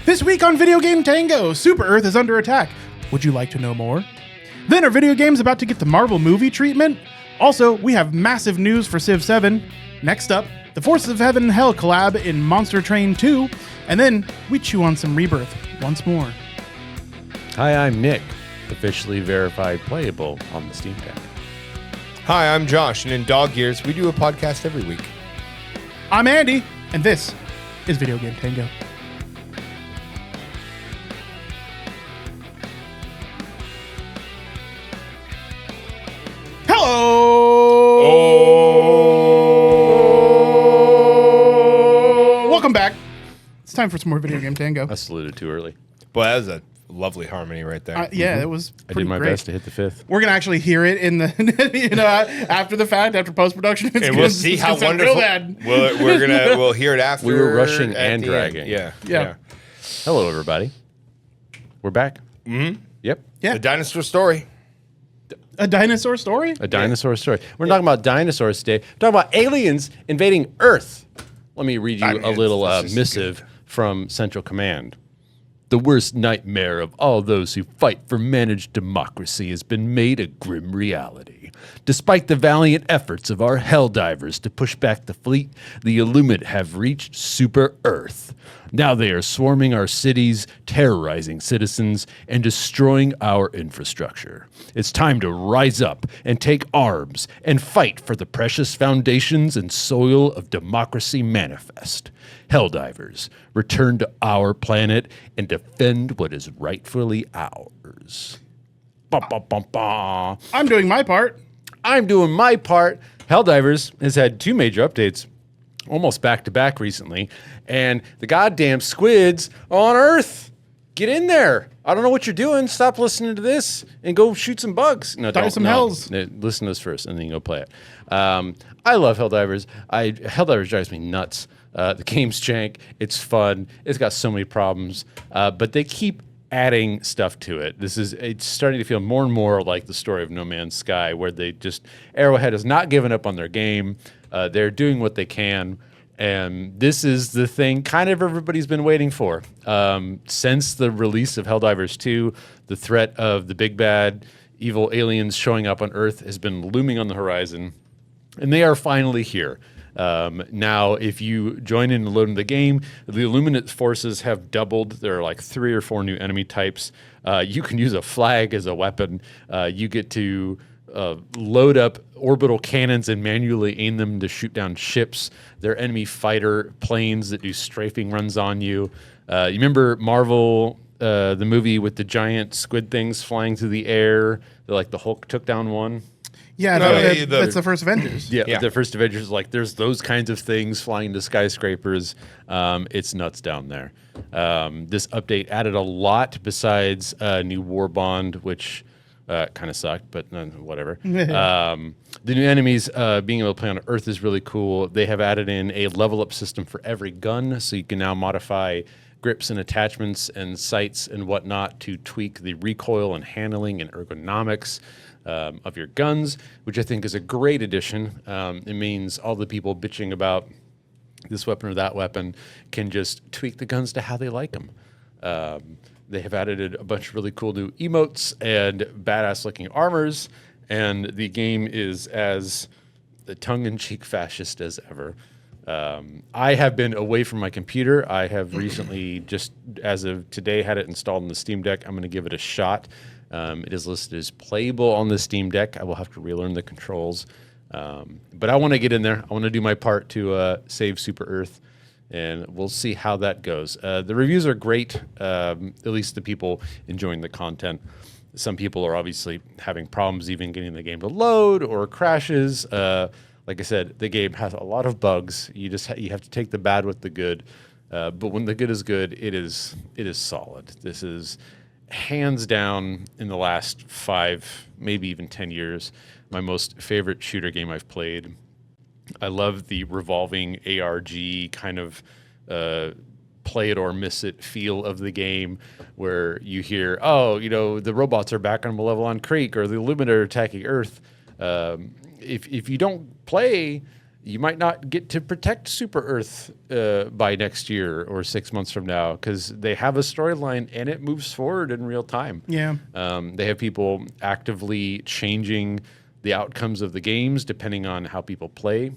This week on Video Game Tango, Super Earth is under attack. Would you like to know more? Then are video games about to get the Marvel movie treatment? Also, we have massive news for Civ 7. Next up, the Forces of Heaven and Hell collab in Monster Train 2. And then we chew on some Rebirth once more. Hi, I'm Nick, officially verified playable on the Steam Deck. Hi, I'm Josh, and in dog years, we do a podcast every week. I'm Andy, and this is Video Game Tango. Hello! Oh! Welcome back. It's time for some more Video Game Tango. I saluted too early. Boy, that was a lovely harmony right there. Yeah, it was I pretty did my great. best to hit the fifth. We're gonna actually hear it in the, after the fact, after post production. And we'll see how wonderful. We'll hear it after. We were rushing at and the dragging. end. Yeah. Yeah. Hello, everybody. We're back. Mm-hmm. Yep. Yeah. The dinosaur story. A dinosaur story? A dinosaur story. We're talking about dinosaurs today. We're talking about aliens invading Earth. Let me read you a little missive from Central Command. The worst nightmare of all those who fight for managed democracy has been made a grim reality. Despite the valiant efforts of our Helldivers to push back the fleet, the Illuminate have reached Super Earth. Now they are swarming our cities, terrorizing citizens, and destroying our infrastructure. It's time to rise up and take arms and fight for the precious foundations and soil of democracy manifest. Helldivers, return to our planet and defend what is rightfully ours. Ba, ba, ba, ba. I'm doing my part. I'm doing my part. Helldivers has had two major updates almost back to back recently, and the goddamn squids on Earth. Get in there. I don't know what you're doing. Stop listening to this and go shoot some bugs. No, Die some hells. Listen to this first and then you go play it. I love Helldivers. Helldivers drives me nuts. The game's jank. It's fun. It's got so many problems, but they keep adding stuff to it. It's starting to feel more and more like the story of No Man's Sky, where Arrowhead has not given up on their game. They're doing what they can, and this is the thing kind of everybody's been waiting for. Since the release of Helldivers 2, the threat of the big bad evil aliens showing up on Earth has been looming on the horizon, and they are finally here. Now, if you join in and load in the game, the Illuminate forces have doubled. There are like 3 or 4 new enemy types. You can use a flag as a weapon. You get to load up orbital cannons and manually aim them to shoot down ships. They're enemy fighter planes that do strafing runs on you. You remember Marvel, the movie with the giant squid things flying through the air? Like the Hulk took down one. Yeah, that's the first Avengers. Yeah, the first Avengers, like there's those kinds of things flying into skyscrapers. It's nuts down there. This update added a lot besides new War Bond, which kind of sucked, but whatever. The new enemies being able to play on Earth is really cool. They have added in a level up system for every gun, so you can now modify grips and attachments and sights and whatnot to tweak the recoil and handling and ergonomics of your guns, which I think is a great addition. It means all the people bitching about this weapon or that weapon can just tweak the guns to how they like them. They have added a bunch of really cool new emotes and badass-looking armors, and the game is as tongue-in-cheek fascist as ever. I have been away from my computer. I have recently, just as of today, had it installed on the Steam Deck. I'm going to give it a shot. It is listed as playable on the Steam Deck. I will have to relearn the controls. But I want to get in there. I want to do my part to save Super Earth, and we'll see how that goes. The reviews are great, at least the people enjoying the content. Some people are obviously having problems even getting the game to load or crashes. Like I said, the game has a lot of bugs. You have to take the bad with the good. But when the good is good, it is solid. This is hands down in the last 5, maybe even 10 years, my most favorite shooter game I've played. I love the revolving ARG kind of play it or miss it feel of the game, where you hear, the robots are back on Malevelon Creek, or the Illuminate are attacking Earth. If you don't play you might not get to protect Super Earth by next year or 6 months from now because they have a storyline and it moves forward in real time. Yeah. They have people actively changing the outcomes of the games depending on how people play.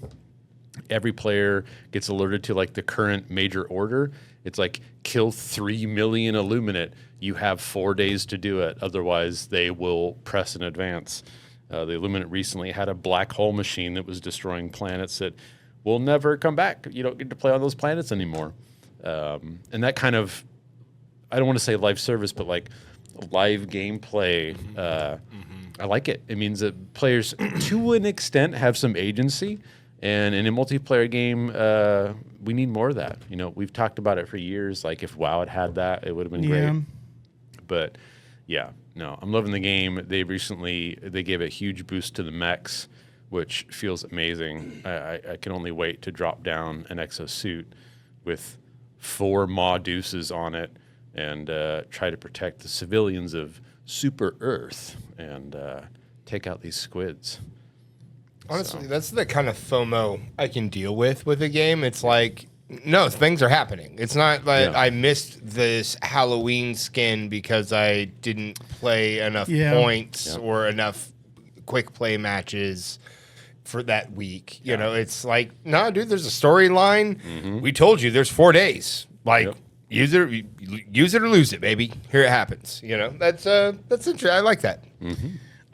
Every player gets alerted to like the current major order. It's like kill 3 million Illuminate. You have 4 days to do it. Otherwise, they will press in advance. The Illuminate recently had a black hole machine that was destroying planets that will never come back. You don't get to play on those planets anymore. And that kind of, I don't want to say live service, but like live gameplay. I like it. It means that players, to an extent, have some agency. And in a multiplayer game, we need more of that. You know, we've talked about it for years. Like if WoW had that, it would have been great. But yeah, no, I'm loving the game. They gave a huge boost to the mechs, which feels amazing. I can only wait to drop down an exosuit with 4 Maw Deuces on it and try to protect the civilians of Super Earth and take out these squids. Honestly, that's the kind of FOMO I can deal with a game. It's like, no, things are happening. It's not like I missed this Halloween skin because I didn't play enough points or enough quick play matches for that week. You know, it's like, no, dude, there's a storyline. We told you there's 4 days. Like, use it or lose it, baby. Here it happens. You know, that's interesting. I like that.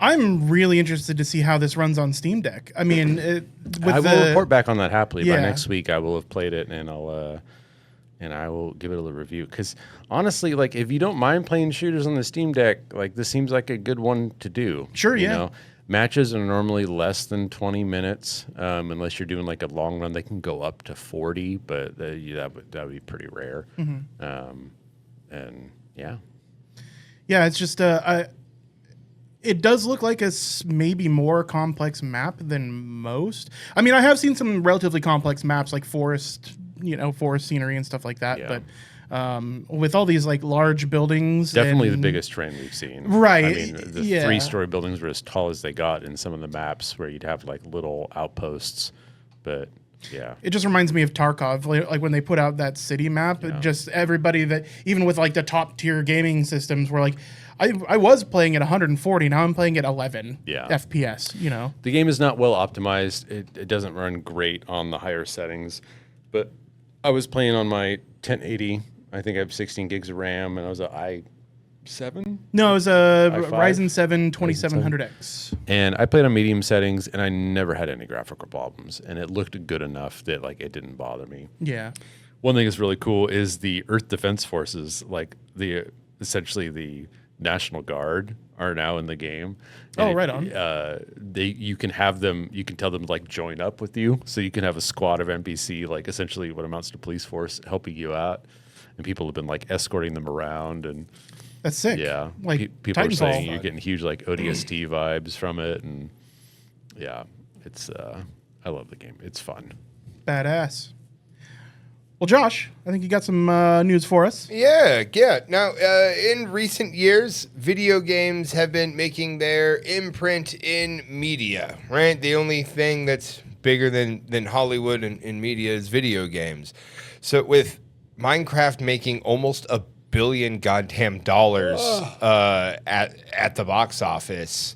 I'm really interested to see how this runs on Steam Deck. I mean, I will report back on that happily. By next week, I will have played it and I will give it a little review. Because honestly, like if you don't mind playing shooters on the Steam Deck, like this seems like a good one to do. Sure, you know? Matches are normally less than 20 minutes, unless you're doing like a long run. They can go up to 40, but that would be pretty rare. And yeah, it's just it does look like a maybe more complex map than most. I mean, I have seen some relatively complex maps like forest scenery and stuff like that. Yeah. But with all these like large buildings, definitely the biggest trend we've seen. Right. I mean, the 3-story buildings were as tall as they got in some of the maps where you'd have like little outposts. But yeah, it just reminds me of Tarkov, like when they put out that city map. Just everybody that even with like the top tier gaming systems were like, I was playing at 140. Now I'm playing at 11 FPS. You know, the game is not well optimized. It doesn't run great on the higher settings. But I was playing on my 1080. I think I have 16 gigs of RAM, and I was a i7. No, it was a Ryzen 7 2700X. And I played on medium settings, and I never had any graphical problems. And it looked good enough that like it didn't bother me. Yeah. One thing that's really cool is the Earth Defense Forces, like essentially the National Guard are now in the game. And right on. You can have them. You can tell them to like join up with you, so you can have a squad of NPC, like essentially what amounts to police force, helping you out. And people have been like escorting them around, and that's sick. Yeah, like people are saying you're getting huge like ODST vibes from it, and yeah, it's I love the game. It's fun. Badass. Well, Josh, I think you got some news for us. Yeah. Now, in recent years, video games have been making their imprint in media, right? The only thing that's bigger than Hollywood and media is video games. So with Minecraft making almost $1 billion goddamn dollars at the box office,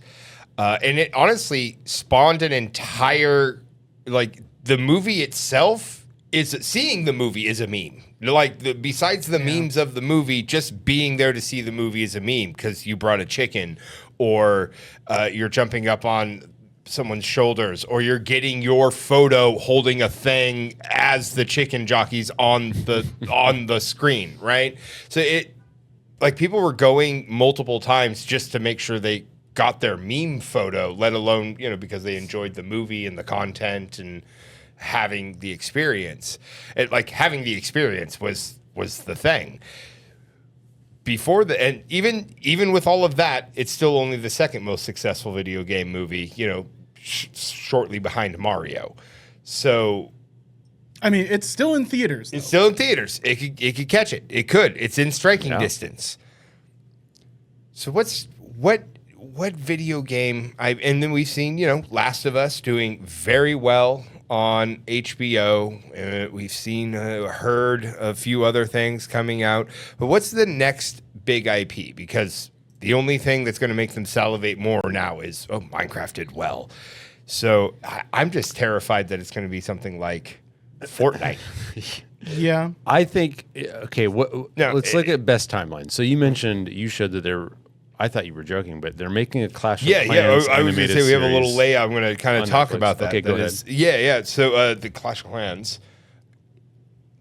and it honestly spawned an entire, like, the movie itself. Seeing the movie is a meme. Like, besides the memes of the movie, just being there to see the movie is a meme because you brought a chicken, or you're jumping up on someone's shoulders, or you're getting your photo holding a thing as the chicken jockey's on the screen, right? So people were going multiple times just to make sure they got their meme photo, let alone, because they enjoyed the movie and the content and having the experience. Having the experience was the thing. And even with all of that, it's still only the second most successful video game movie, shortly behind Mario. So, I mean, it's still in theaters. It's still in theaters. It could catch it. It could. It's in striking distance. So what video game? And then we've seen, Last of Us doing very well on HBO. We've seen, heard a few other things coming out. But what's the next big IP? Because the only thing that's going to make them salivate more now is, Minecraft did well. So I'm just terrified that it's going to be something like Fortnite. Yeah. I think, okay, let's look at best timeline. So you showed that they're, I thought you were joking, but they're making a Clash of Clans I was going to animated say we have a little series layout. I'm going to kind of on talk Netflix. about that. Okay, go ahead. Yeah. So the Clash of Clans,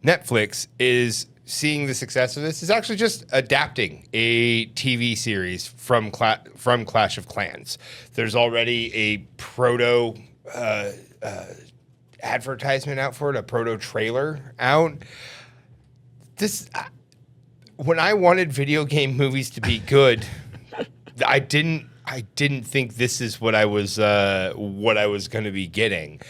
Netflix is seeing the success of this, is actually just adapting a TV series from Clash of Clans. There's already a proto advertisement out for it, a proto trailer out. When I wanted video game movies to be good, I didn't think this is what I was going to be getting.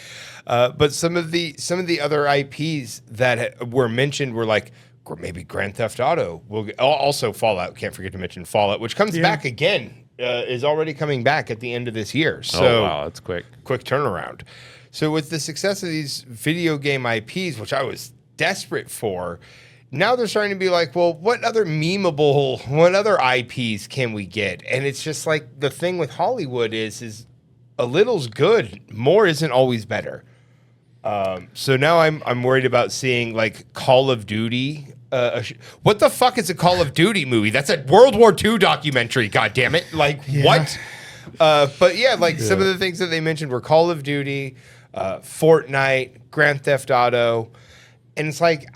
But some of the other IPs that were mentioned were like maybe Grand Theft Auto. Also Fallout. Can't forget to mention Fallout, which comes back again. Is already coming back at the end of this year. So wow, that's quick. Quick turnaround. So with the success of these video game IPs, which I was desperate for, now they're starting to be like, well, what other IPs can we get? And it's just like the thing with Hollywood is a little's good. More isn't always better. So now I'm worried about seeing like Call of Duty. What the fuck is a Call of Duty movie? That's a World War II documentary. God damn it! Like what? But yeah, some of the things that they mentioned were Call of Duty, Fortnite, Grand Theft Auto, and it's like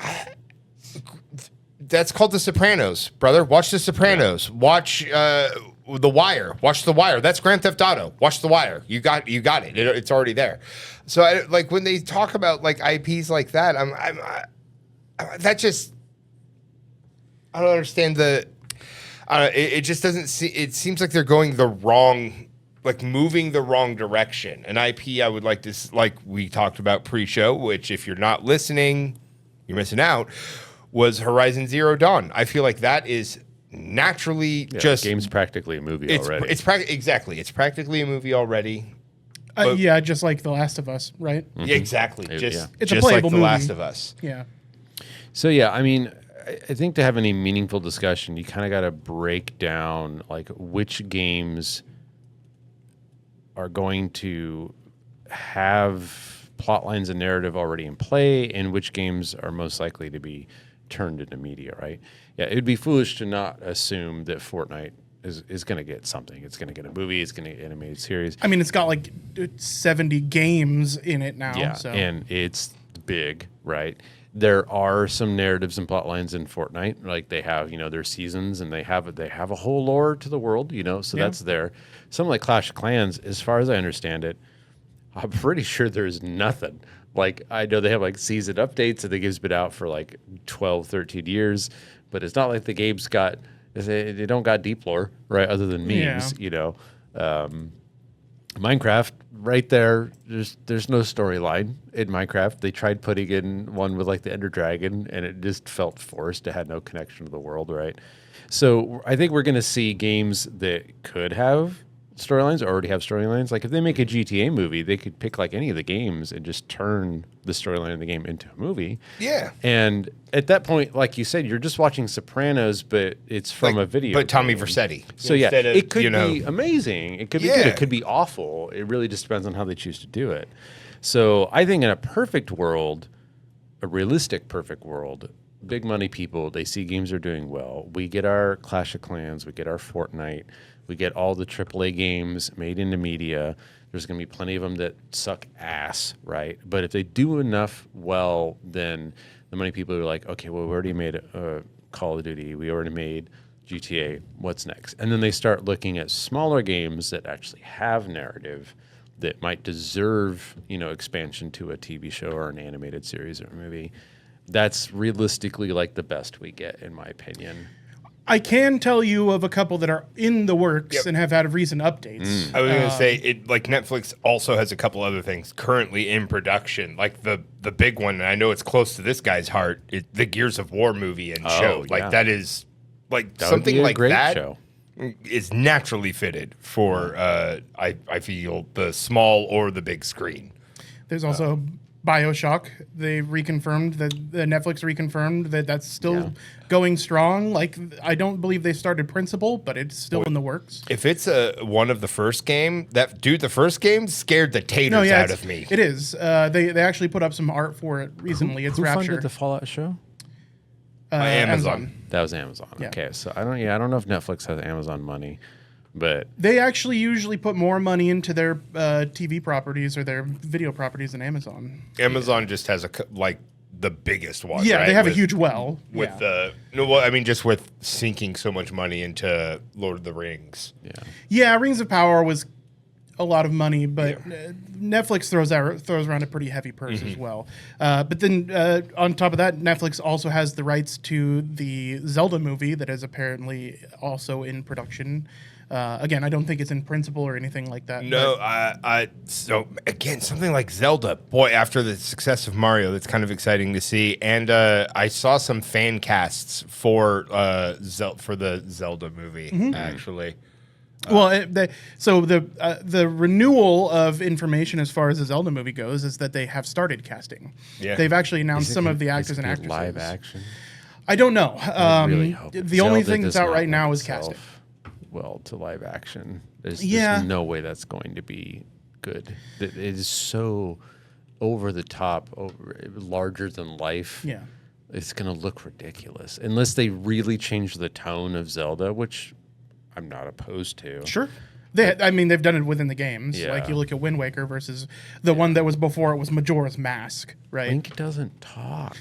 that's called The Sopranos, brother. Watch The Sopranos. Watch The Wire. Watch The Wire. That's Grand Theft Auto. Watch The Wire. You got it. It's already there. So when they talk about like IPs like that, I don't understand it just doesn't see. It seems like they're going moving the wrong direction. An IP I would like to, like we talked about pre-show, which if you're not listening, you're missing out, was Horizon Zero Dawn. I feel like that is naturally just... The game's practically a movie already. Exactly. It's practically a movie already. Just like The Last of Us, right? Mm-hmm. Yeah, exactly. It's a playable like The movie. Last of Us. Yeah. So yeah, I mean, I think to have any meaningful discussion, you kind of got to break down like which games are going to have plot lines and narrative already in play, and which games are most likely to be turned into media, right? Yeah, it would be foolish to not assume that Fortnite is going to get something. It's going to get a movie. It's going to get an animated series. I mean, it's got like 70 games in it now. Yeah, so. And it's big, right? There are some narratives and plot lines in Fortnite, like they have, their seasons, and they have a whole lore to the world, so that's there. Something like Clash of Clans, as far as I understand it, I'm pretty sure there's nothing. Like, I know they have like season updates and the game's been out for like 12, 13 years, but it's not like the game's got, they don't got deep lore, right? Other than memes, Minecraft, right there, there's no storyline in Minecraft. They tried putting in one with like the Ender Dragon, and it just felt forced. It had no connection to the world, right? So I think we're going to see games that could have storylines, or already have storylines. Like if they make a GTA movie, they could pick like any of the games and just turn the storyline of the game into a movie. Yeah. And at that point, like you said, you're just watching Sopranos, but it's from a video But Tommy game. Vercetti. So yeah, it could be amazing. It could be good. It could be awful. It really just depends on how they choose to do it. So I think in a perfect world, a realistic perfect world, big money people, they see games are doing well. We get our Clash of Clans, we get our Fortnite, we get all the AAA games made into media. There's going to be plenty of them that suck ass, right? But if they do enough well, then the money people are like, okay, well, we already made Call of Duty. We already made GTA. What's next? And then they start looking at smaller games that actually have narrative that might deserve, expansion to a TV show or an animated series or a movie. That's realistically like the best we get, in my opinion. I can tell you of a couple that are in the works and have had recent updates. I was going to say, Netflix also has a couple other things currently in production, like the big one, and I know it's close to this guy's heart, the Gears of War movie and show. Like that is like that something like that show. Is naturally fitted for I feel the small or the big screen. There's also Bioshock, they reconfirmed that Netflix reconfirmed that that's still going strong. Like, I don't believe they started Principle, but it's still in the works. If it's one of the first game, the first game scared the taters out of me. It is. They actually put up some art for it recently. It's Who Rapture. funded the Fallout show? Amazon. That was Amazon. Yeah. Okay, so I don't know if Netflix has Amazon money, but They actually usually put more money into their TV properties or their video properties than Amazon. Amazon just has the biggest one. Yeah, right? they have a huge well. with just with sinking so much money into Lord of the Rings. Yeah, Rings of Power was a lot of money, but Netflix throws around a pretty heavy purse as well. But then on top of that, Netflix also has the rights to the Zelda movie that is apparently also in production. Again, I don't think it's in principle or anything like that. No, so again, something like Zelda, boy, after the success of Mario, that's kind of exciting to see. And I saw some fan casts for the Zelda movie, actually. Well, the renewal of information as far as the Zelda movie goes is that they have started casting. Yeah. They've actually announced some of the actors and actresses. live action. I don't know. I really hope the only Zelda thing does that's out not right now lend is casting. itself well to live action. There's no way that's going to be good. It is so over the top, larger than life. Yeah. It's going to look ridiculous unless they really change the tone of Zelda, which I'm not opposed to. Sure. They've done it within the games. Yeah. Like you look at Wind Waker versus the one that was before it was Majora's Mask, right? Link doesn't talk.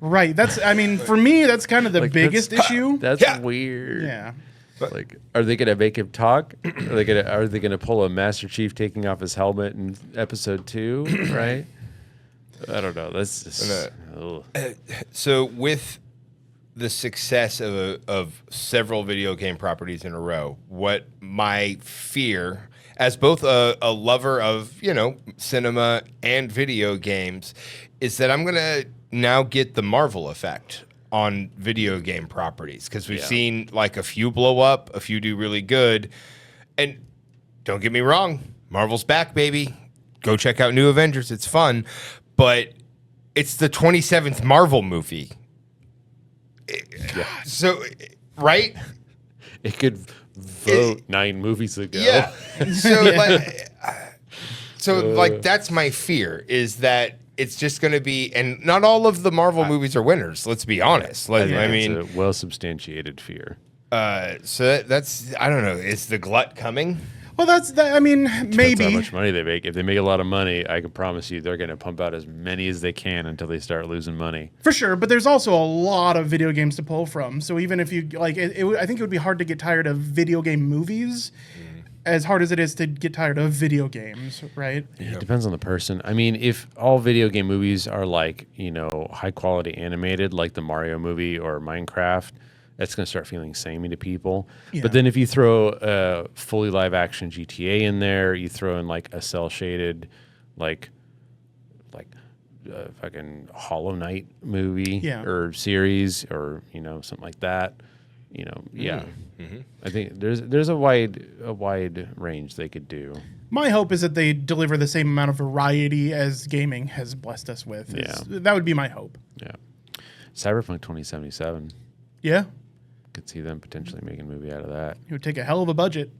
Right. For me, that's kind of the biggest issue. That's weird. Yeah. Like, are they going to make him talk? Are they going to pull a Master Chief taking off his helmet in episode 2? Right? I don't know. That's just. So with the success of several video game properties in a row, what my fear, as both a lover of cinema and video games, is that I'm gonna now get the Marvel effect on video game properties, because we've seen like a few blow up, a few do really good, and don't get me wrong, Marvel's back, baby. Go check out New Avengers, it's fun, but it's the 27th Marvel movie. So, right? It could vote 9 movies ago. Yeah. So, that's my fear, is that it's just going to be, and not all of the Marvel movies are winners. Let's be honest. I mean, it's a well-substantiated fear. So that's, I don't know. Is the glut coming? Well, Depends maybe. how much money they make. If they make a lot of money, I can promise you they're going to pump out as many as they can until they start losing money. For sure, but there's also a lot of video games to pull from. So even if you I think it would be hard to get tired of video game movies, as hard as it is to get tired of video games, right? Yeah, it depends on the person. I mean, if all video game movies are like, high quality animated, like the Mario movie or Minecraft, that's going to start feeling samey to people. Yeah. But then if you throw a fully live action GTA in there, you throw in like a cell shaded, like fucking Hollow Knight movie or series or, something like that, I think there's a wide range they could do. My hope is that they deliver the same amount of variety as gaming has blessed us with. That would be my hope. Yeah. Cyberpunk 2077. Yeah. Could see them potentially making a movie out of that. It would take a hell of a budget.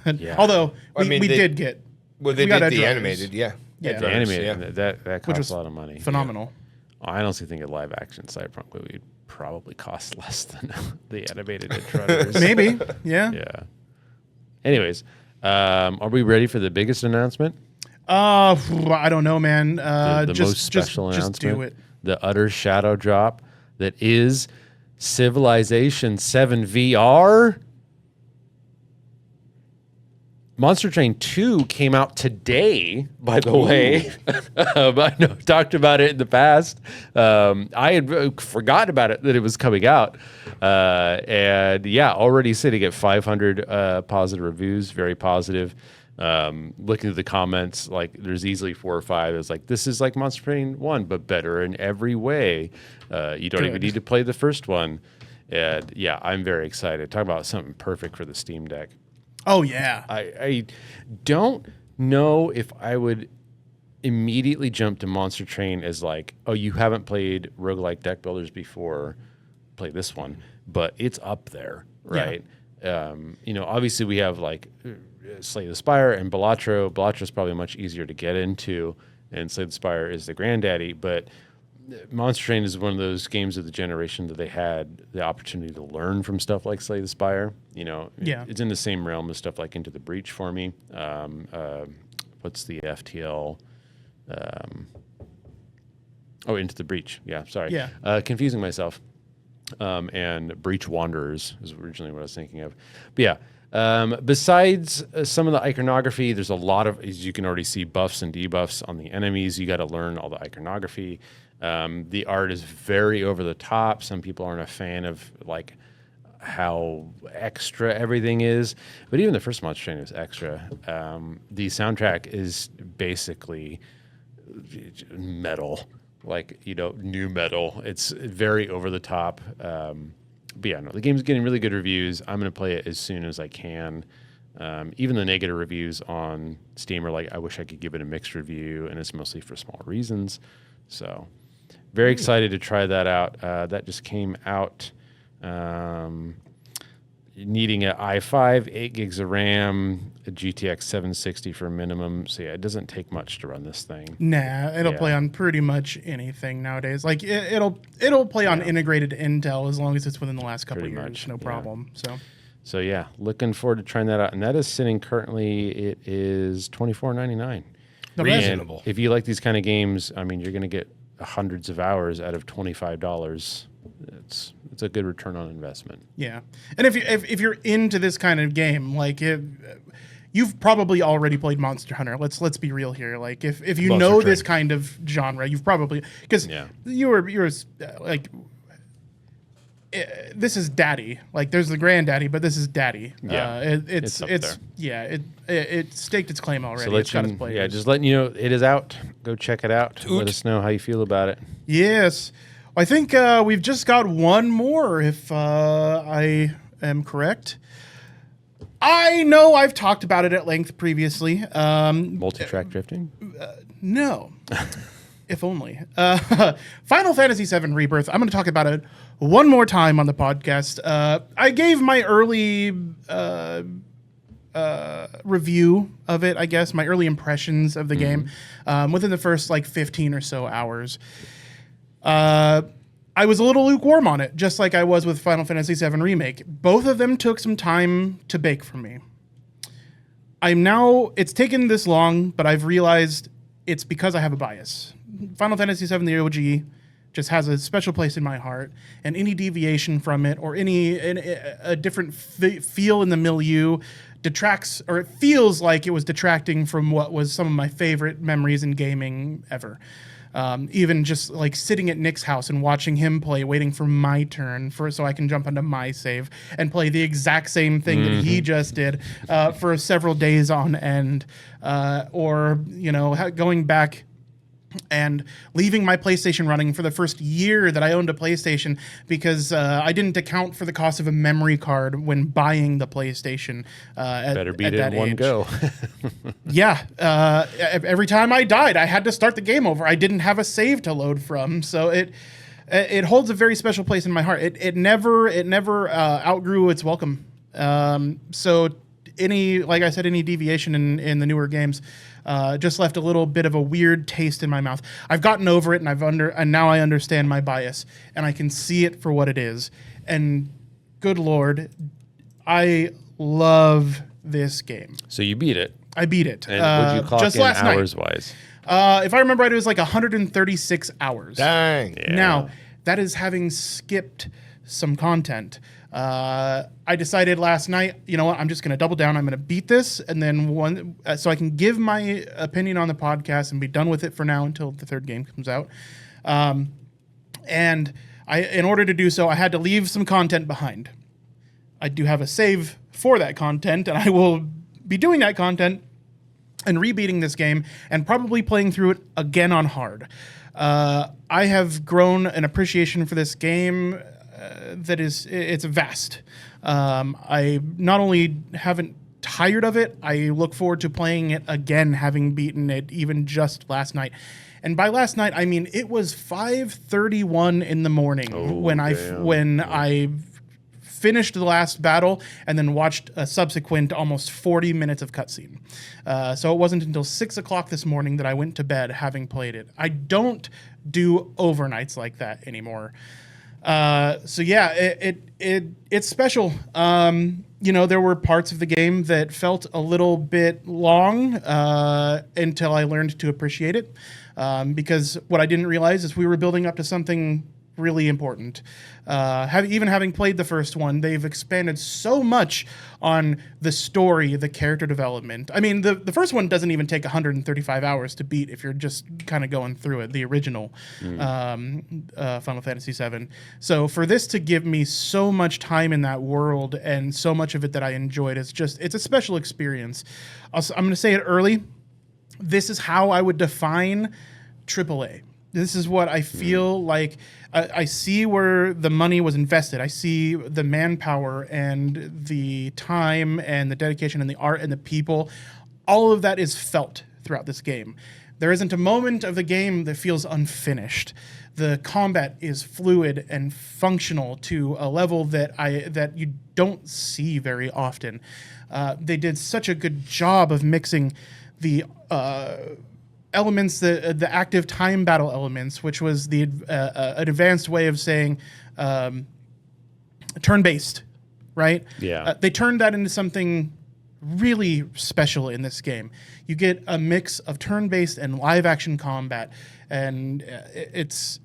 Yeah. Although we did get. Well, they got did Edge the Runners. animated, yeah. Yeah. The animated, that costs a lot of money. Phenomenal. I honestly think a live action Cyberpunk movie would probably cost less than the animated Edge Runners. Maybe. Yeah. Yeah. Anyways, are we ready for the biggest announcement? I don't know, man. The most special announcement? Just do it. The utter shadow drop that is Civilization 7 VR. Monster Train 2 came out today, by the way. I know I've talked about it in the past. I had forgotten about it, that it was coming out. And yeah, already sitting at 500 positive reviews, very positive. Looking at the comments, like there's easily 4 or 5. It's like, this is like Monster Train 1, but better in every way. You don't even need to play the first one. And yeah, I'm very excited. Talk about something perfect for the Steam Deck. Oh, yeah. I don't know if I would immediately jumped to Monster Train as like, oh, you haven't played roguelike deck builders before, play this one. But it's up there, right? Yeah. Obviously we have like Slay the Spire and Balatro. Balatro's probably much easier to get into, and Slay the Spire is the granddaddy. But Monster Train is one of those games of the generation that they had the opportunity to learn from stuff like Slay the Spire. It's in the same realm as stuff like Into the Breach for me. What's the FTL? Into the Breach. Yeah, sorry. Yeah. Confusing myself. And Breach Wanderers is originally what I was thinking of. But yeah, besides some of the iconography, there's a lot of, as you can already see, buffs and debuffs on the enemies. You got to learn all the iconography. The art is very over the top. Some people aren't a fan of like how extra everything is, but even the first Monster Train was extra. The soundtrack is basically metal, like new metal. It's very over the top. But yeah, no, the game's getting really good reviews. I'm going to play it as soon as I can. Even the negative reviews on Steam are like, I wish I could give it a mixed review, and it's mostly for small reasons. So very excited to try that out. That just came out. Needing an i5, 8 gigs of RAM, a GTX 760 for a minimum. So yeah, it doesn't take much to run this thing. Nah, it'll play on pretty much anything nowadays. Like it'll play on integrated Intel as long as it's within the last couple of years. No problem. So yeah, looking forward to trying that out. And that is sitting currently, it is $24.99. Reasonable. If you like these kind of games, I mean, you're going to get hundreds of hours out of $25. It's a good return on investment. Yeah, and if you're into this kind of game, like you've probably already played Monster Hunter. Let's be real here. Like if you know this kind of genre, you've probably, because you're like, this is daddy. Like there's the granddaddy, but this is daddy. Yeah, it staked its claim already. So it's got its players. Just letting you know it is out. Go check it out. Let us know how you feel about it. Yes. I think we've just got one more, if I am correct. I know I've talked about it at length previously. Multi-track drifting? No. If only. Final Fantasy VII Rebirth. I'm going to talk about it one more time on the podcast. I gave my early review of it, I guess, my early impressions of the game within the first 15 or so hours. I was a little lukewarm on it, just like I was with Final Fantasy VII Remake. Both of them took some time to bake for me. It's taken this long, but I've realized it's because I have a bias. Final Fantasy VII, the OG, just has a special place in my heart, and any deviation from it or a different feel in the milieu detracts, or it feels like it was detracting from what was some of my favorite memories in gaming ever. Even just like sitting at Nick's house and watching him play, waiting for my turn so I can jump onto my save and play the exact same thing that he just did for several days on end, or going back and leaving my PlayStation running for the first year that I owned a PlayStation because I didn't account for the cost of a memory card when buying the PlayStation. Better beat it in one go. Yeah. Every time I died, I had to start the game over. I didn't have a save to load from. So it holds a very special place in my heart. It never outgrew its welcome. So like I said, any deviation in the newer games just left a little bit of a weird taste in my mouth. I've gotten over it, and now I understand my bias, and I can see it for what it is. And good Lord, I love this game. So you beat it. I beat it. And would you clock just in last hours night. wise? If I remember right, it was 136 hours. Dang. Yeah. Now, that is having skipped some content. I decided last night, you know what, I'm just going to double down. I'm going to beat this, and then so I can give my opinion on the podcast and be done with it for now until the third game comes out. And in order to do so, I had to leave some content behind. I do have a save for that content, and I will be doing that content and rebeating this game and probably playing through it again on hard. I have grown an appreciation for this game it's vast. I not only haven't tired of it. I look forward to playing it again, having beaten it even just last night. And by last night, I mean it was 5:31 in the morning when I finished the last battle and then watched a subsequent almost 40 minutes of cutscene. So it wasn't until 6 o'clock this morning that I went to bed having played it. I don't do overnights like that anymore. So yeah, it's special. There were parts of the game that felt a little bit long until I learned to appreciate it. Because what I didn't realize is we were building up to something really important. Even having played the first one, they've expanded so much on the story, the character development. I mean, the first one doesn't even take 135 hours to beat if you're just kind of going through it, the original Final Fantasy VII. So for this to give me so much time in that world and so much of it that I enjoyed, it's a special experience. I'm going to say it early. This is how I would define AAA. This is what I feel like. I see where the money was invested. I see the manpower and the time and the dedication and the art and the people. All of that is felt throughout this game. There isn't a moment of the game that feels unfinished. The combat is fluid and functional to a level that you don't see very often. They did such a good job of mixing the elements, the active time battle elements, which was an advanced way of saying turn-based, right? Yeah. They turned that into something really special in this game. You get a mix of turn-based and live-action combat, and it's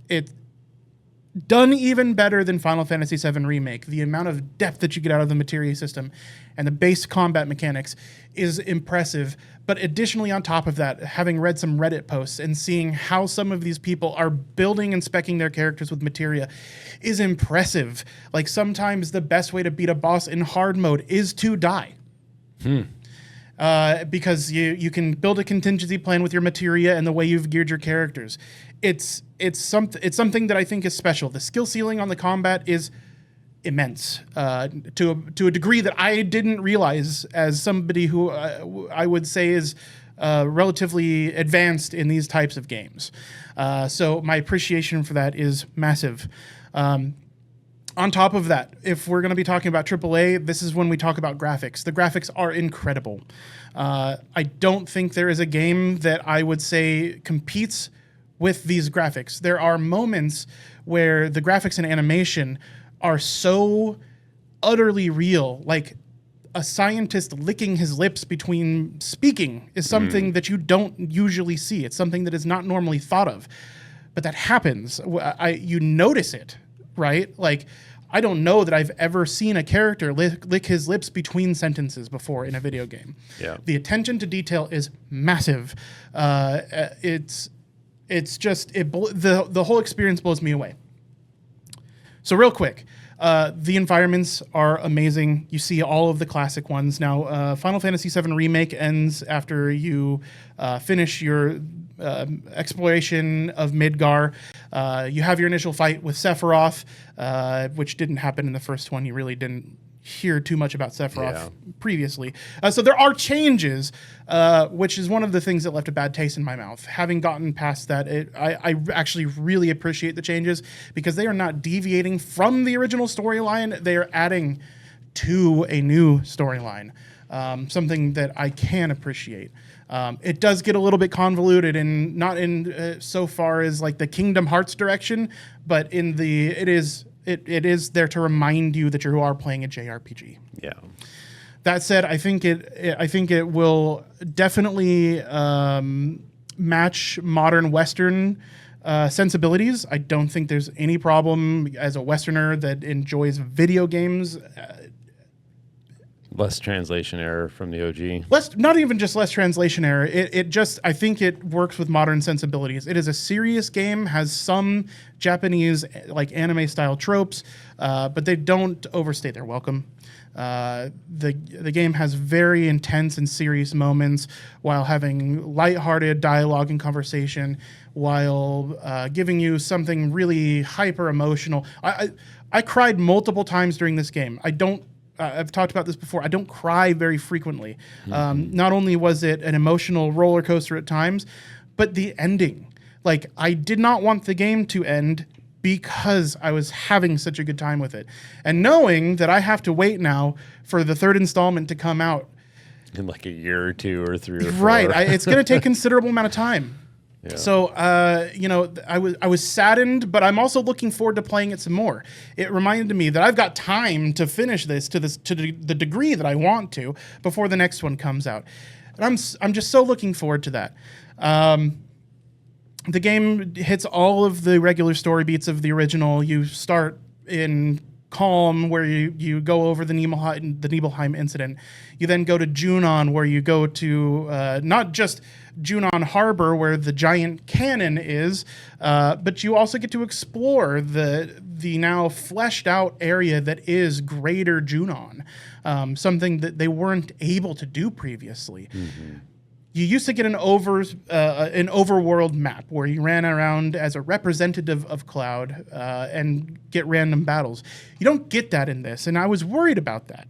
done even better than Final Fantasy VII Remake. The amount of depth that you get out of the materia system and the base combat mechanics is impressive. But additionally, on top of that, having read some Reddit posts and seeing how some of these people are building and speccing their characters with materia is impressive. Like, sometimes the best way to beat a boss in hard mode is to die. Because you can build a contingency plan with your materia and the way you've geared your characters. It's something that I think is special. The skill ceiling on the combat is immense to a degree that I didn't realize as somebody who I would say is relatively advanced in these types of games. So my appreciation for that is massive. On top of that, if we're going to be talking about AAA, this is when we talk about graphics. The graphics are incredible. I don't think there is a game that I would say competes with these graphics. There are moments where the graphics and animation are so utterly real. Like, a scientist licking his lips between speaking is something that you don't usually see. It's something that is not normally thought of. But that happens. You notice it, right? Like, I don't know that I've ever seen a character lick his lips between sentences before in a video game. Yeah. The The attention to detail is massive. The whole experience blows me away. So real quick, the environments are amazing. You see all of the classic ones. Now, Final Fantasy VII Remake ends after you finish your exploration of Midgar. You have your initial fight with Sephiroth, which didn't happen in the first one. You really didn't hear too much about Sephiroth previously. So there are changes, which is one of the things that left a bad taste in my mouth. Having gotten past that, I actually really appreciate the changes because they are not deviating from the original storyline. They are adding to a new storyline, something that I can appreciate. It does get a little bit convoluted, and not in so far as like the Kingdom Hearts direction, but in it is there to remind you that you are playing a JRPG. Yeah. That said, I think it will definitely match modern Western sensibilities. I don't think there's any problem as a Westerner that enjoys video games. Less translation error from the OG. Not even just less translation error. I think it works with modern sensibilities. It is a serious game, has some Japanese like anime style tropes, but they don't overstay their welcome. The game has very intense and serious moments while having lighthearted dialogue and conversation, while giving you something really hyper emotional. I cried multiple times during this game. I've talked about this before. I don't cry very frequently. Not only was it an emotional roller coaster at times, but the ending. Like, I did not want the game to end because I was having such a good time with it. And knowing that I have to wait now for the third installment to come out. In like a year or 2 or 3 or 4. Right. It's going to take considerable amount of time. Yeah. So, I was saddened, but I'm also looking forward to playing it some more. It reminded me that I've got time to finish this to the degree that I want to before the next one comes out. And I'm just so looking forward to that. The game hits all of the regular story beats of the original. You start in Calm, where you go over the Nibelheim incident. You then go to Junon, where you go to not just Junon Harbor, where the giant cannon is, but you also get to explore the now fleshed out area that is Greater Junon, something that they weren't able to do previously. Mm-hmm. You used to get an overworld map where you ran around as a representative of Cloud and get random battles. You don't get that in this, and I was worried about that.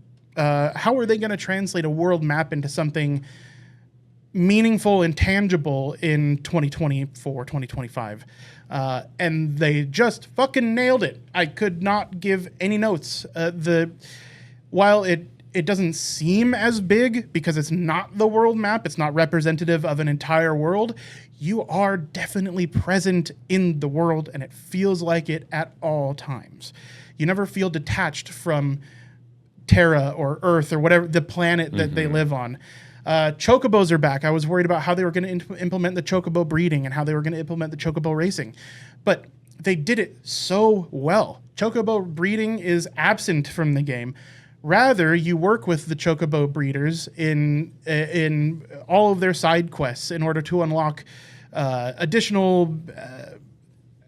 How are they going to translate a world map into something meaningful and tangible in 2024, 2025? And they just fucking nailed it. I could not give any notes. While it doesn't seem as big because it's not the world map, it's not representative of an entire world, you are definitely present in the world, and it feels like it at all times. You never feel detached from Terra or Earth or whatever, the planet that they live on. Chocobos are back. I was worried about how they were going to implement the chocobo breeding and how they were going to implement the chocobo racing. But they did it so well. Chocobo breeding is absent from the game. Rather, you work with the chocobo breeders in all of their side quests in order to unlock additional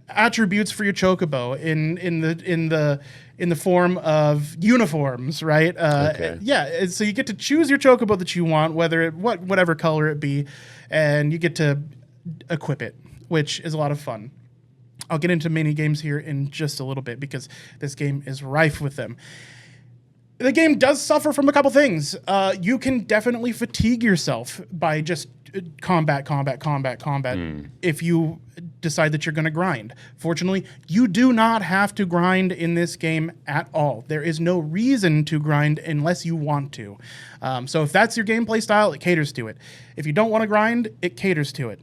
attributes for your chocobo in the form of uniforms, right? Okay. Yeah, so you get to choose your chocobo that you want, whatever color it be, and you get to equip it, which is a lot of fun. I'll get into mini games here in just a little bit because this game is rife with them. The game does suffer from a couple things. You can definitely fatigue yourself by just combat if you decide that you're going to grind. Fortunately, you do not have to grind in this game at all. There is no reason to grind unless you want to. So if that's your gameplay style, it caters to it. If you don't want to grind, it caters to it.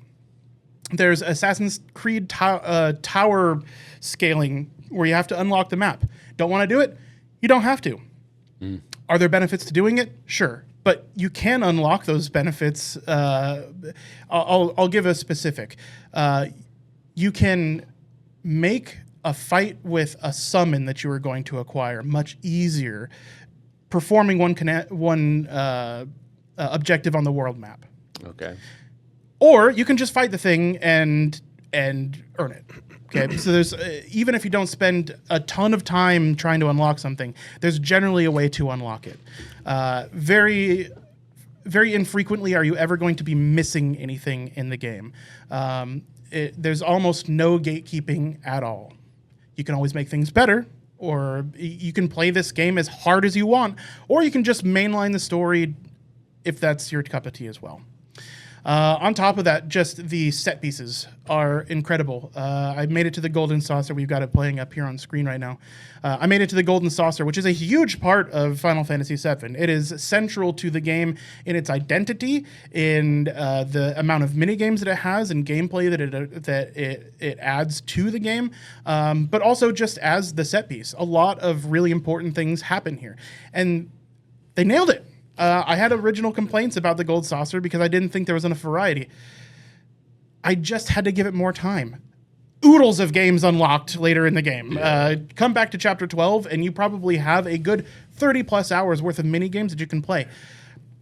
There's Assassin's Creed tower scaling where you have to unlock the map. Don't want to do it? You don't have to. Are there benefits to doing it? Sure. But you can unlock those benefits. I'll give a specific. You can make a fight with a summon that you are going to acquire much easier, performing one objective on the world map. Okay. Or you can just fight the thing and earn it. Okay, so there's even if you don't spend a ton of time trying to unlock something, there's generally a way to unlock it. Very, very infrequently are you ever going to be missing anything in the game. There's almost no gatekeeping at all. You can always make things better, or you can play this game as hard as you want, or you can just mainline the story if that's your cup of tea as well. On top of that, just the set pieces are incredible. I made it to the Golden Saucer. We've got it playing up here on screen right now. I made it to the Golden Saucer, which is a huge part of Final Fantasy VII. It is central to the game in its identity, in the amount of minigames that it has and gameplay that it adds to the game, but also just as the set piece. A lot of really important things happen here. And they nailed it. I had original complaints about the Gold Saucer because I didn't think there was enough variety. I just had to give it more time. Oodles of games unlocked later in the game. Yeah. Come back to Chapter 12, and you probably have a good 30-plus hours worth of mini games that you can play.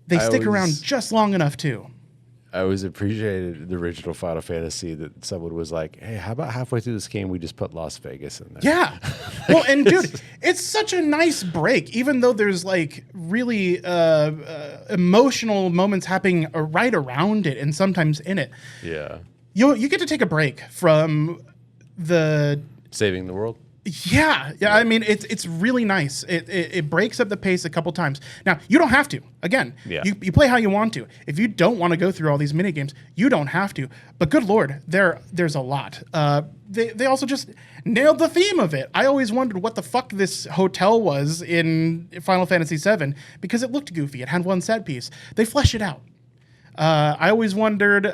They stick around just long enough, too. I always appreciated the original Final Fantasy that someone was like, hey, how about halfway through this game, we just put Las Vegas in there? Yeah. Well, and dude, it's such a nice break, even though there's like really emotional moments happening right around it and sometimes in it. Yeah. You get to take a break from the... Saving the world? Yeah. I mean, it's really nice. It breaks up the pace a couple times. Now, you don't have to. Again, you play how you want to. If you don't want to go through all these mini games, you don't have to. But good Lord, there's a lot. They also just nailed the theme of it. I always wondered what the fuck this hotel was in Final Fantasy VII because it looked goofy. It had one set piece. They flesh it out. I always wondered,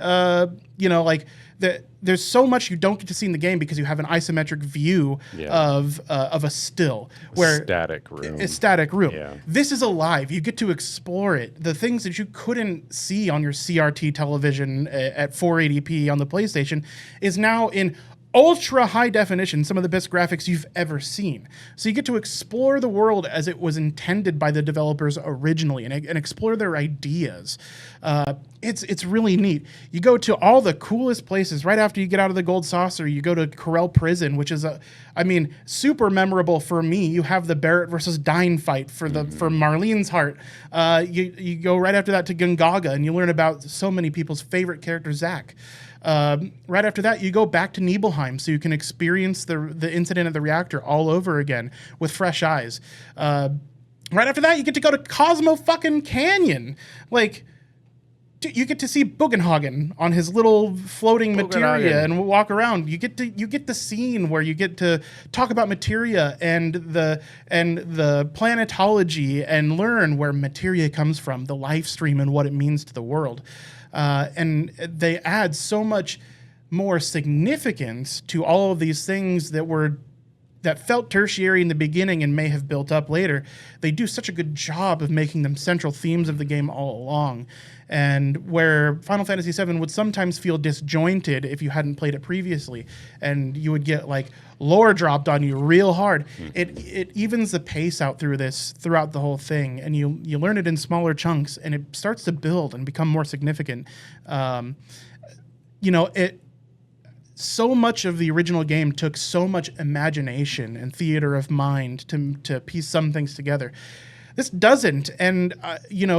there's so much you don't get to see in the game because you have an isometric view of a still, where a static room. Yeah. This is alive. You get to explore it. The things that you couldn't see on your CRT television at 480p on the PlayStation is now in ultra high definition, some of the best graphics you've ever seen. So you get to explore the world as it was intended by the developers originally and explore their ideas. It's really neat. You go to all the coolest places right after you get out of the Gold Saucer. You go to Corel Prison, which is super memorable for me. You have the Barrett versus Dine fight for Marlene's heart. You go right after that to Gungaga, and you learn about so many people's favorite character, Zack. Right after that, you go back to Nibelheim so you can experience the incident at the reactor all over again with fresh eyes. Right after that, you get to go to Cosmo fucking Canyon. Like, you get to see Bugenhagen on his little floating materia and walk around. You get the scene where you get to talk about materia and the planetology and learn where materia comes from, the life stream and what it means to the world. And they add so much more significance to all of these things that felt tertiary in the beginning and may have built up later. They do such a good job of making them central themes of the game all along. And where Final Fantasy VII would sometimes feel disjointed if you hadn't played it previously, and you would get like lore dropped on you real hard. It evens the pace out throughout the whole thing, and you learn it in smaller chunks, and it starts to build and become more significant. So much of the original game took so much imagination and theater of mind to piece some things together. This doesn't, and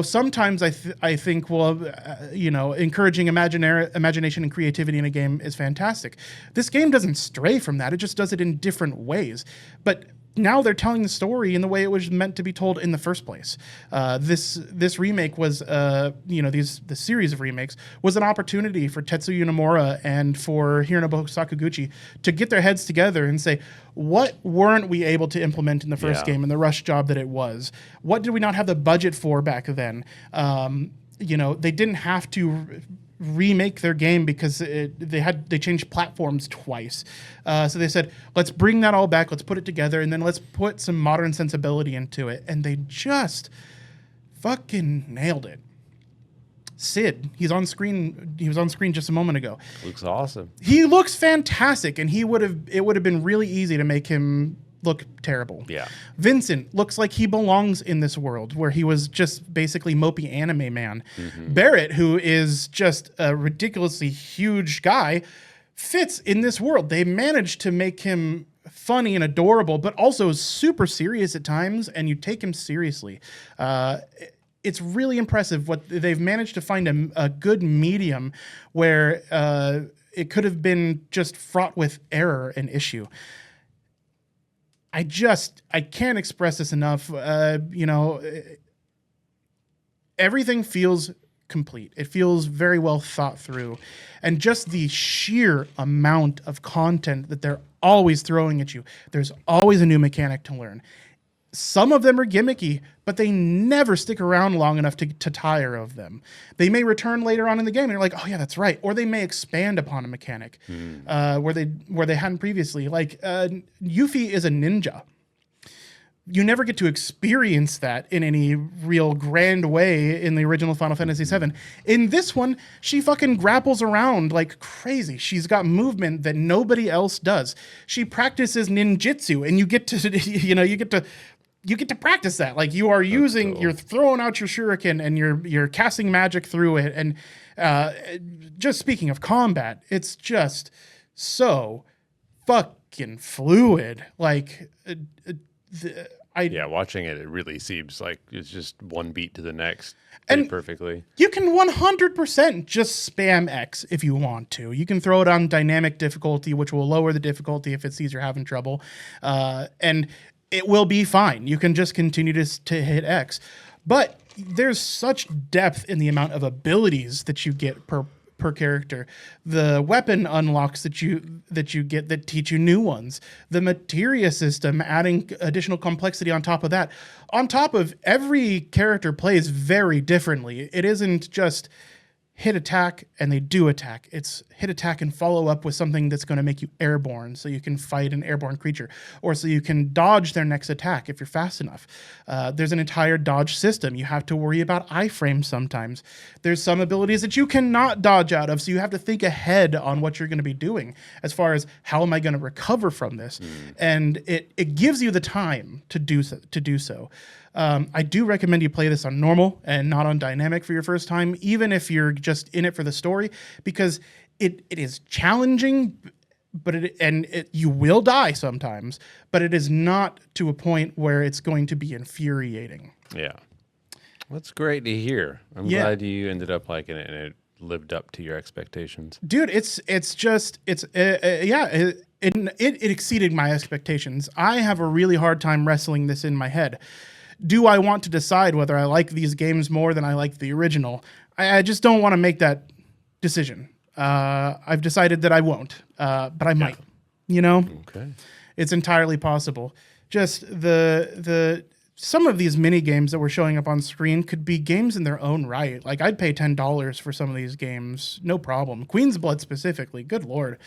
sometimes I think encouraging imagination and creativity in a game is fantastic. This game doesn't stray from that; it just does it in different ways. But now they're telling the story in the way it was meant to be told in the first place. This remake was, the series of remakes was an opportunity for Tetsuya Nomura and for Hironobu Sakaguchi to get their heads together and say, what weren't we able to implement in the first game and the rush job that it was? What did we not have the budget for back then? They didn't have to remake their game because they changed platforms twice. So they said, let's bring that all back, let's put it together, and then let's put some modern sensibility into it. And they just fucking nailed it. Sid, he was on screen just a moment ago. Looks awesome. He looks fantastic, and it would have been really easy to make him look terrible. Yeah. Vincent looks like he belongs in this world where he was just basically mopey anime man. Barrett, who is just a ridiculously huge guy, fits in this world. They managed to make him funny and adorable, but also super serious at times, and you take him seriously. It's really impressive what they've managed to find a good medium where it could have been just fraught with error and issue. I can't express this enough. Everything feels complete. It feels very well thought through. And just the sheer amount of content that they're always throwing at you. There's always a new mechanic to learn. Some of them are gimmicky, but they never stick around long enough to tire of them. They may return later on in the game and you're like, oh yeah, that's right. Or they may expand upon a mechanic where they hadn't previously. Like Yuffie is a ninja. You never get to experience that in any real grand way in the original Final Fantasy VII. In this one, she fucking grapples around like crazy. She's got movement that nobody else does. She practices ninjutsu, and you get to practice that. Like you're throwing out your shuriken and you're casting magic through it. And just speaking of combat, it's just so fucking fluid. Like Yeah, watching it really seems like it's just one beat to the next pretty perfectly. You can 100% just spam X if you want to. You can throw it on dynamic difficulty, which will lower the difficulty if it sees you're having trouble. And it will be fine. You can just continue to hit X. But there's such depth in the amount of abilities that you get per character. The weapon unlocks that you get that teach you new ones. The materia system adding additional complexity on top of that. On top of every character plays very differently. It isn't just hit attack and they do attack. It's hit attack and follow up with something that's going to make you airborne so you can fight an airborne creature, or so you can dodge their next attack if you're fast enough. There's an entire dodge system. You have to worry about iframes sometimes. There's some abilities that you cannot dodge out of, so you have to think ahead on what you're going to be doing as far as how am I going to recover from this? And it gives you the time to do so. I do recommend you play this on normal and not on dynamic for your first time, even if you're just in it for the story, because it is challenging, but you will die sometimes, but it is not to a point where it's going to be infuriating. Yeah. That's great to hear. I'm glad you ended up liking it and it lived up to your expectations. Dude, it exceeded my expectations. I have a really hard time wrestling this in my head. Do I want to decide whether I like these games more than I like the original? I just don't want to make that decision. I've decided that I won't, but I might. You know, It's entirely possible. Just the some of these mini games that were showing up on screen could be games in their own right. Like I'd pay $10 for some of these games, no problem. Queen's Blood specifically, good lord.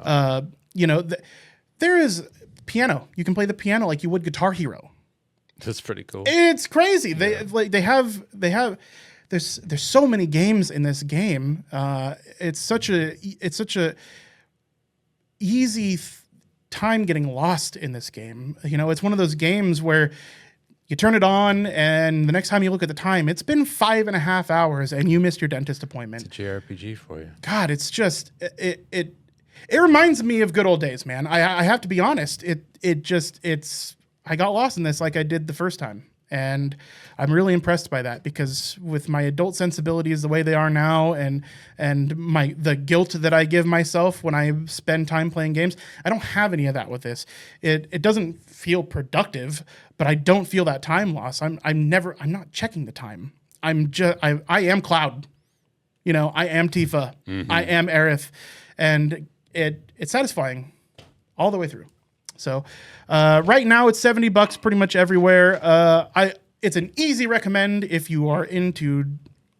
There is piano. You can play the piano like you would Guitar Hero. That's pretty cool. It's crazy. They have. There's so many games in this game. It's such a easy time getting lost in this game. You know, it's one of those games where you turn it on and the next time you look at the time, it's been 5.5 hours and you missed your dentist appointment. It's a JRPG for you. God, it's just it reminds me of good old days, man. I have to be honest. I got lost in this like I did the first time. And I'm really impressed by that because with my adult sensibilities the way they are now and the guilt that I give myself when I spend time playing games, I don't have any of that with this. It doesn't feel productive, but I don't feel that time loss. I'm not checking the time. I am Cloud. You know, I am Tifa. Mm-hmm. I am Aerith. And it's satisfying all the way through. So right now it's $70 pretty much everywhere. It's an easy recommend if you are into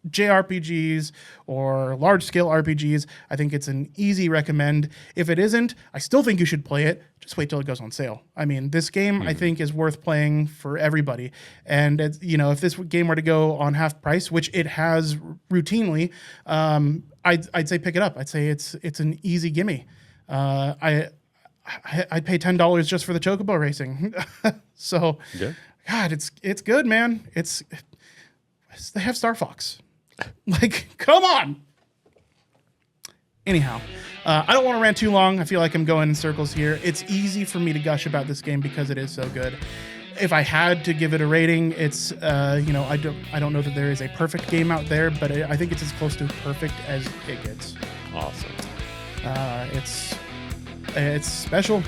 JRPGs or large scale RPGs. I think it's an easy recommend. If it isn't, I still think you should play it. Just wait till it goes on sale. I mean, this game I think is worth playing for everybody. And if this game were to go on half price, which it has routinely, I'd say pick it up. I'd say it's an easy gimme. I'd pay $10 just for the Chocobo racing. So, God, it's good, man. They have Star Fox. Like, come on. Anyhow, I don't want to rant too long. I feel like I'm going in circles here. It's easy for me to gush about this game because it is so good. If I had to give it a rating, it's I don't know that there is a perfect game out there, but I think it's as close to perfect as it gets. Awesome. It's special.